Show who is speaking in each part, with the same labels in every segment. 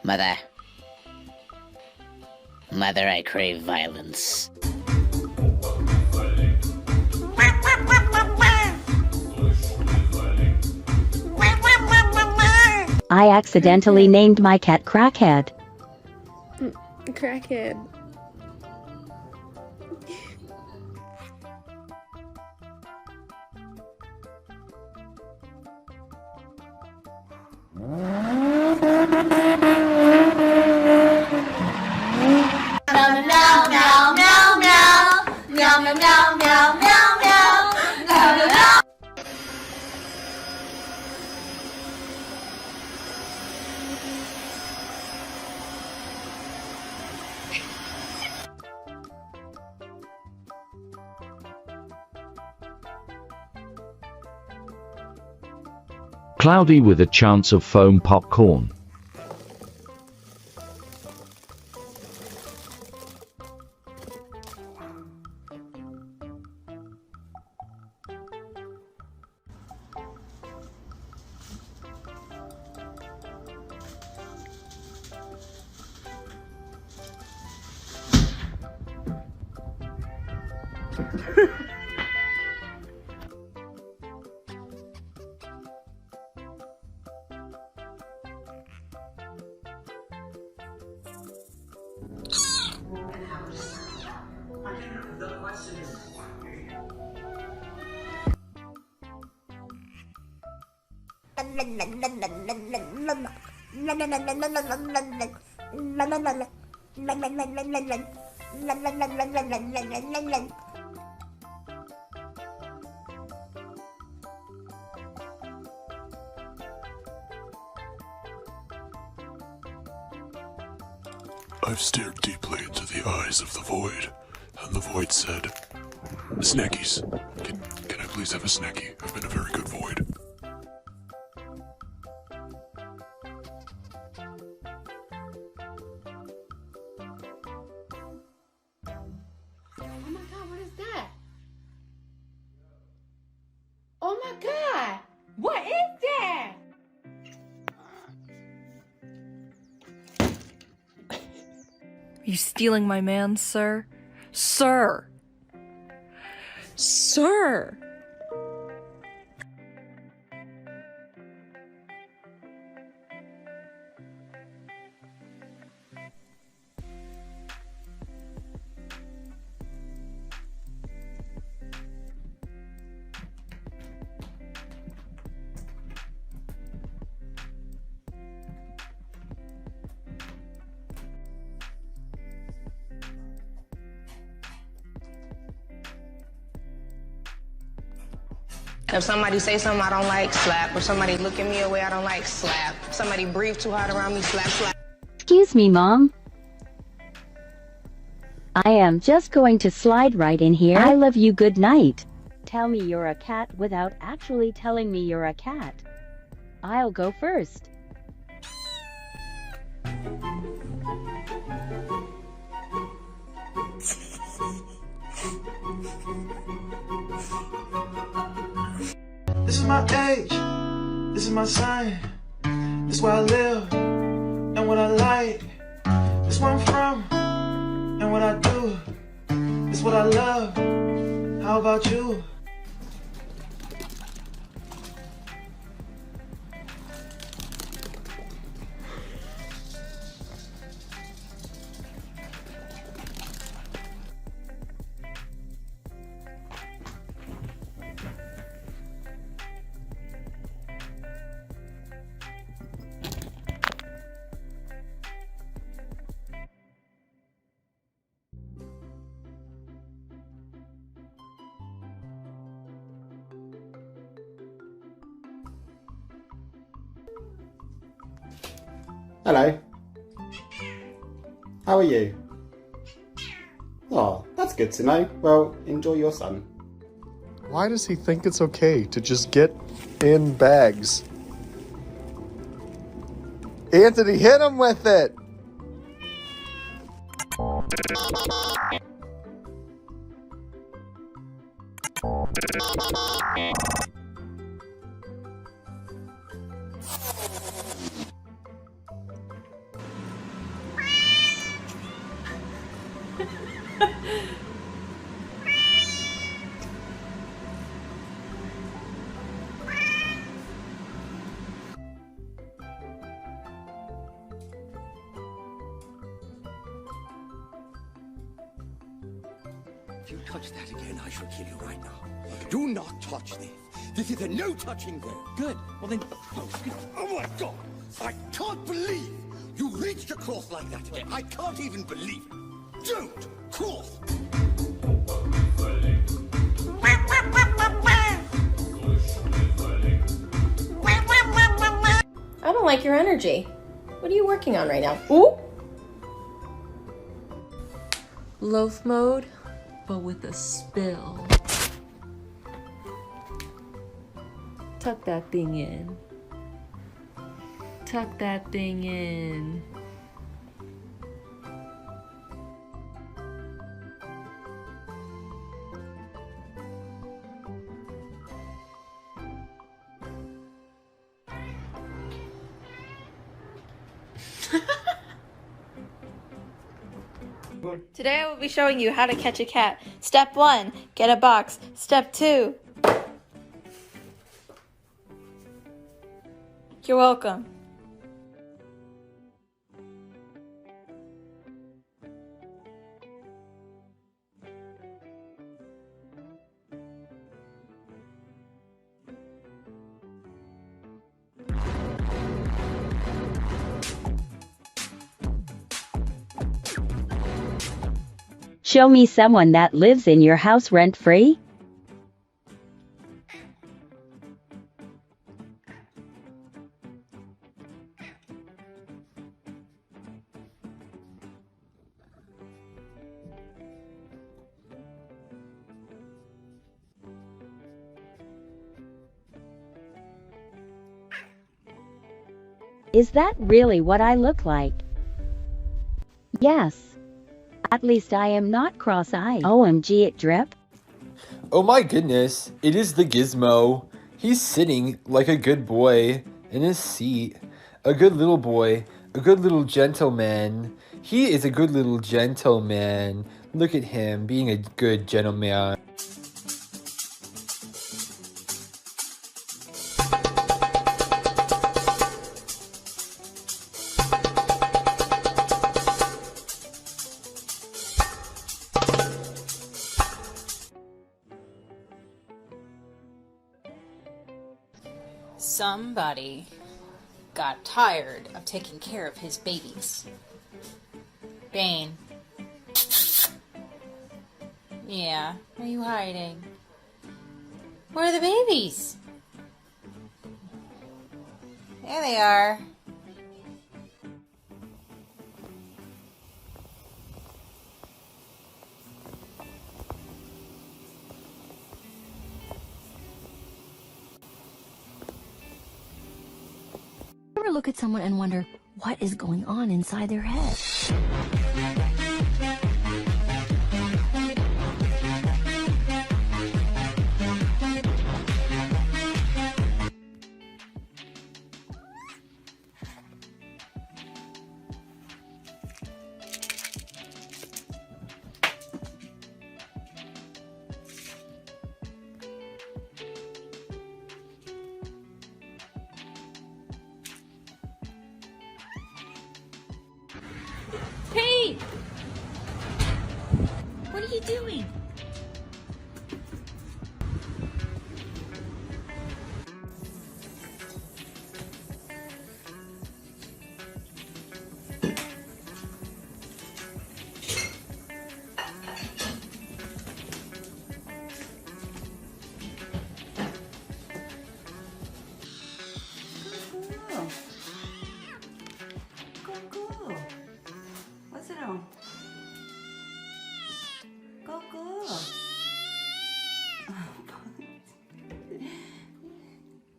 Speaker 1: Mother. Mother, I crave violence.
Speaker 2: I accidentally named my cat Crackhead.
Speaker 3: Crackhead.
Speaker 4: Cloudy with a chance of foam popcorn.
Speaker 5: I've stared deeply into the eyes of the void, and the void said, "Snackies. Can I please have a snacky? I've been a very good void."
Speaker 3: Oh my god, what is that? Oh my god! What is that?
Speaker 6: Are you stealing my man, sir? Sir! Sir!
Speaker 7: If somebody say something I don't like, slap. If somebody look at me a way I don't like, slap. If somebody breathe too hard around me, slap, slap.
Speaker 2: Excuse me, Mom. I am just going to slide right in here. I love you, good night. Tell me you're a cat without actually telling me you're a cat. I'll go first.
Speaker 8: This is my age, this is my sign. This is where I live, and what I like. This is where I'm from, and what I do. This is what I love. How about you?
Speaker 9: Hello. How are you? Oh, that's good to know. Well, enjoy your sun.
Speaker 10: Why does he think it's okay to just get in bags? Anthony, hit him with it!
Speaker 11: If you touch that again, I shall kill you right now. Do not touch this. This is a no touching zone. Good. Well then. Oh my God! I can't believe you reached across like that again. I can't even believe it. Don't cross.
Speaker 7: I don't like your energy. What are you working on right now? Ooh!
Speaker 6: Loaf mode, but with a spill. Tuck that thing in. Tuck that thing in.
Speaker 3: Today I will be showing you how to catch a cat. Step 1, get a box. Step 2. You're welcome.
Speaker 2: Show me someone that lives in your house rent-free. Is that really what I look like? Yes. At least I am not cross-eyed. OMG, it drip.
Speaker 12: Oh my goodness, it is the Gizmo. He's sitting like a good boy in his seat. A good little boy, a good little gentleman. He is a good little gentleman. Look at him being a good gentleman.
Speaker 13: Somebody got tired of taking care of his babies. Bane. Yeah, where are you hiding? Where are the babies? There they are.
Speaker 14: Ever look at someone and wonder what is going on inside their head?
Speaker 3: Pete! What are you doing?
Speaker 15: What's it on? Go, go.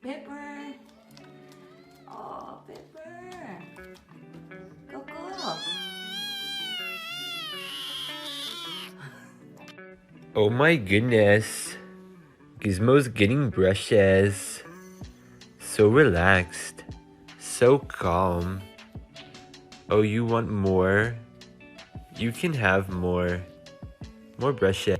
Speaker 15: Pepper. Oh, Pepper. Go, go.
Speaker 12: Oh my goodness. Gizmo's getting brushes. So relaxed. So calm. Oh, you want more? You can have more. More brushes.